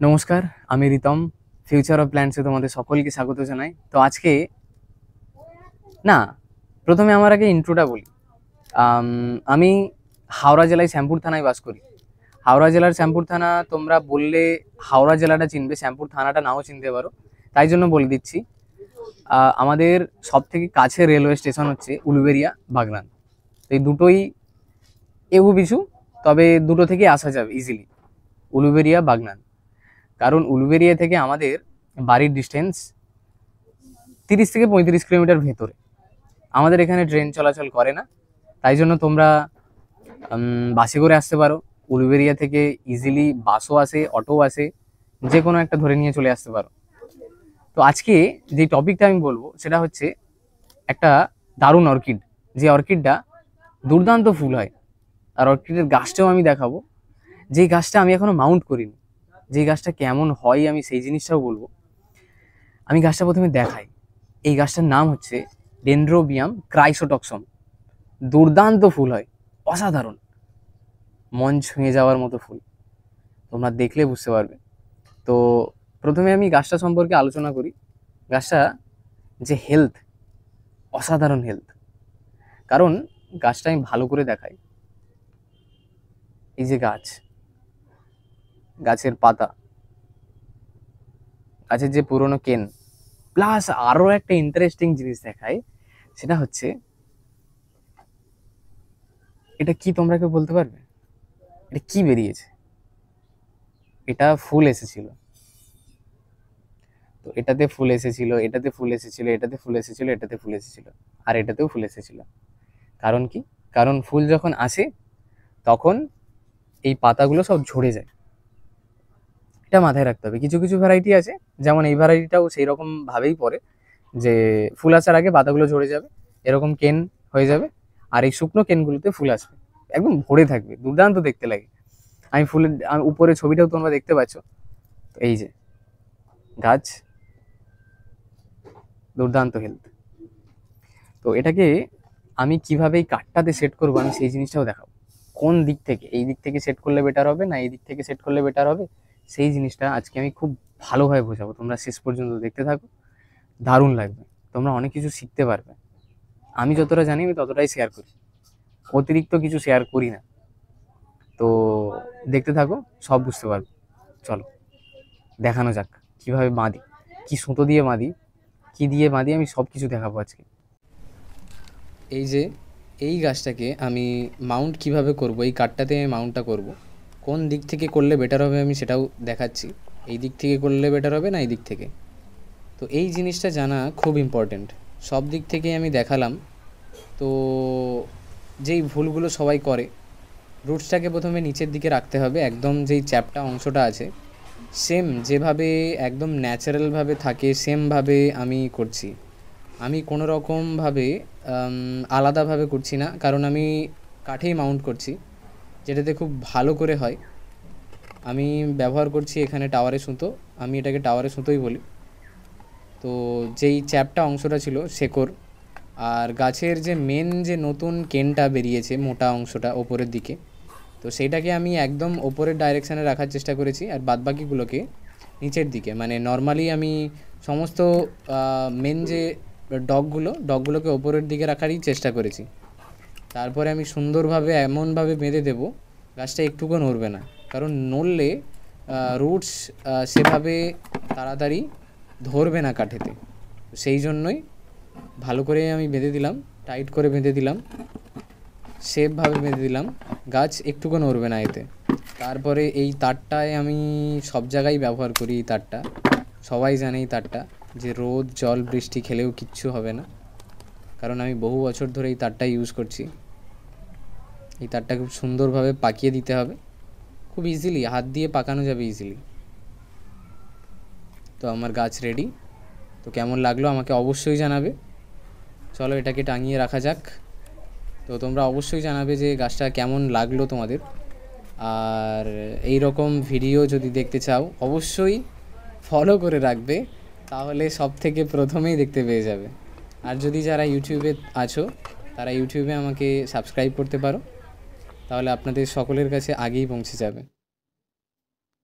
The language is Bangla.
নমস্কার, আমি রিতম। ফিউচার অফ প্ল্যান্টসে তোমাদের সকলকে স্বাগত জানাই। তো আজকে না, প্রথমে আমার আগে ইন্ট্রোটা বলি। আমি হাওড়া জেলায় শ্যামপুর থানায় বাস করি। হাওড়া জেলার শ্যামপুর থানা তোমরা বললে হাওড়া জেলাটা চিনবে, শ্যামপুর থানাটা নাও চিনতে পারো। তাই জন্য বলে দিচ্ছি, আমাদের সব থেকে কাছে রেলওয়ে স্টেশন হচ্ছে উলুবেড়িয়া বাগনান। এই দুটোই এগু পিছু, তবে দুটো থেকে আসা যাবে ইজিলি, উলুবেড়িয়া বাগনান। কারণ উলুবেড়িয়া থেকে আমাদের বাড়ির ডিস্টেন্স 30 থেকে 35 কিলোমিটার ভেতরে। আমাদের এখানে ট্রেন চলাচল করে না, তাই জন্য তোমরা বাসে করে আসতে পারো। উলুবেড়িয়া থেকে ইজিলি বাসও আসে, অটো আসে, যে কোনো একটা ধরে নিয়ে চলে আসতে পারো। তো আজকে যে টপিকটা আমি বলবো সেটা হচ্ছে একটা দারুণ অর্কিড, যে অর্কিডটা দুর্দান্ত ফুল হয়। আর অর্কিডের গাছটাও আমি দেখাবো, যেই গাছটা আমি এখনো মাউন্ট করিনি। যেই গাছটা কেমন হয় আমি সেই জিনিসটাও বলবো। আমি গাছটা প্রথমে দেখাই। এই গাছটার নাম হচ্ছে ডেনড্রোবিয়াম ক্রাইসোটক্সম। দুর্দান্ত ফুল হয়, অসাধারণ, মন ছুঁয়ে যাওয়ার মতো ফুল, তোমরা দেখলে বুঝতে পারবে। তো প্রথমে আমি গাছটা সম্পর্কে আলোচনা করি। গাছটা যে হেলথ, অসাধারণ হেলথ। কারণ গাছটা আমি ভালো করে দেখাই। এই যে গাছ, গাছের পাতা, গাছের যে পুরনো কেন, প্লাস আরও একটা ইন্টারেস্টিং জিনিস দেখায়, সেটা হচ্ছে এটা কি, তোমরা কেউ বলতে পারবে এটা কি বেরিয়েছে? এটা ফুল এসেছিল, তো এটাতে ফুল এসেছিল, এটাতে ফুল এসেছিল, এটাতে ফুল এসেছিল, এটাতে ফুল এসেছিল, আর এটাতেও ফুল এসেছিল। কারণ কি? কারণ ফুল যখন আসে তখন এই পাতাগুলো সব ঝরে যায়। এটা মাথায় রাখতে হবে। কিছু কিছু ভ্যারাইটি আছে, যেমন এই ভ্যারাইটিটাও সেই রকম ভাবেই পড়ে, যে ফুল আসার আগে পাতাগুলো ঝরে যাবে, এরকম কেন হয়ে যাবে, আর এই শুকনো কেনগুলোতে ফুল আসবে, একদম ভরে থাকবে, দুর্দান্ত দেখতে লাগে। আমি উপরে ছবিটাও তোমরা দেখতে পাচ্ছ। এই যে গাছ, দুর্দান্ত হেলথ। তো এটাকে আমি কিভাবে এই কাঠটাতে সেট করবো আমি সেই জিনিসটাও দেখাবো। কোন দিক থেকে, এই দিক থেকে সেট করলে বেটার হবে না এই দিক থেকে সেট করলে বেটার হবে, সেই জিনিসটা আজকে আমি খুব ভালোভাবে বোঝাবো। তোমরা শেষ পর্যন্ত দেখতে থাকো, দারুণ লাগবে, তোমরা অনেক কিছু শিখতে পারবে। আমি যতটা জানি আমি ততটাই শেয়ার করি, অতিরিক্ত কিছু শেয়ার করি না। তো দেখতে থাকো, সব বুঝতে পারবে। চলো দেখানো যাক কিভাবে বাঁধি, কি সুতো দিয়ে বাঁধি, কি দিয়ে বাঁধি, আমি সব কিছু দেখাবো আজকে। এই যে এই গাছটাকে আমি মাউন্ট কিভাবে করব, এই কাঠটাতে আমি মাউন্টটা করব, কোন দিক থেকে করলে বেটার হবে আমি সেটাও দেখাচ্ছি। এই দিক থেকে করলে বেটার হবে না এই দিক থেকে, তো এই জিনিসটা জানা খুব ইম্পর্ট্যান্ট। সব দিক থেকেই আমি দেখালাম। তো যেই ভুলগুলো সবাই করে, রুটসটাকে প্রথমে নিচের দিকে রাখতে হবে, একদম যেই চ্যাপটা অংশটা আছে সেম যেভাবে একদম ন্যাচারালভাবে থাকে সেমভাবে আমি করছি। আমি কোনো রকমভাবে আলাদাভাবে করছি না, কারণ আমি কাঠেই মাউন্ট করছি, যেটাতে খুব ভালো করে হয়। আমি ব্যবহার করছি এখানে টাওয়ারের সুতো, আমি এটাকে টাওয়ারের সুতোই বলি। তো যেই চ্যাপটা অংশটা ছিল শেকড়, আর গাছের যে মেন যে নতুন কেনটা বেরিয়েছে মোটা অংশটা ওপরের দিকে, তো সেইটাকে আমি একদম ওপরের ডাইরেকশানে রাখার চেষ্টা করেছি, আর বাদবাকিগুলোকে নিচের দিকে, মানে নর্মালি আমি সমস্ত মেন যে ডগগুলোকে ওপরের দিকে রাখারই চেষ্টা করেছি। তারপরে আমি সুন্দরভাবে এমনভাবে বেঁধে দেবো গাছটা একটুকু নড়বে না, কারণ নড়লে রুটস সেভাবে তাড়াতাড়ি ধরবে না কাঠেতে। সেই জন্যই ভালো করে আমি বেঁধে দিলাম, টাইট করে বেঁধে দিলাম, সেফভাবে বেঁধে দিলাম, গাছ একটুকু নড়বে না এতে। তারপরে এই তারটায় আমি সব জায়গায় ব্যবহার করি। এই তারটা সবাই জানে, এই তারটা যে রোদ জল বৃষ্টি খেলেও কিচ্ছু হবে না, কারণ আমি বহু বছর ধরে এই তারটা ইউজ করছি। এই তারটা খুব সুন্দরভাবে পাকিয়ে দিতে হবে, খুব ইজিলি হাত দিয়ে পাকানো যাবে ইজিলি। তো আমার গাছ রেডি। তো কেমন লাগলো আমাকে অবশ্যই জানাবে। চলো এটাকে টাঙিয়ে রাখা যাক। তো তোমরা অবশ্যই জানাবে যে গাছটা কেমন লাগলো তোমাদের। আর এই রকম ভিডিও যদি দেখতে চাও অবশ্যই ফলো করে রাখবে, তাহলে সব থেকে প্রথমেই দেখতে পেয়ে যাবে। আর যদি যারা ইউটিউবে আছো তারা ইউটিউবে আমাকে সাবস্ক্রাইব করতে পারো, তাহলে আপনাদের সকলের কাছে আগেই পৌঁছে যাবে।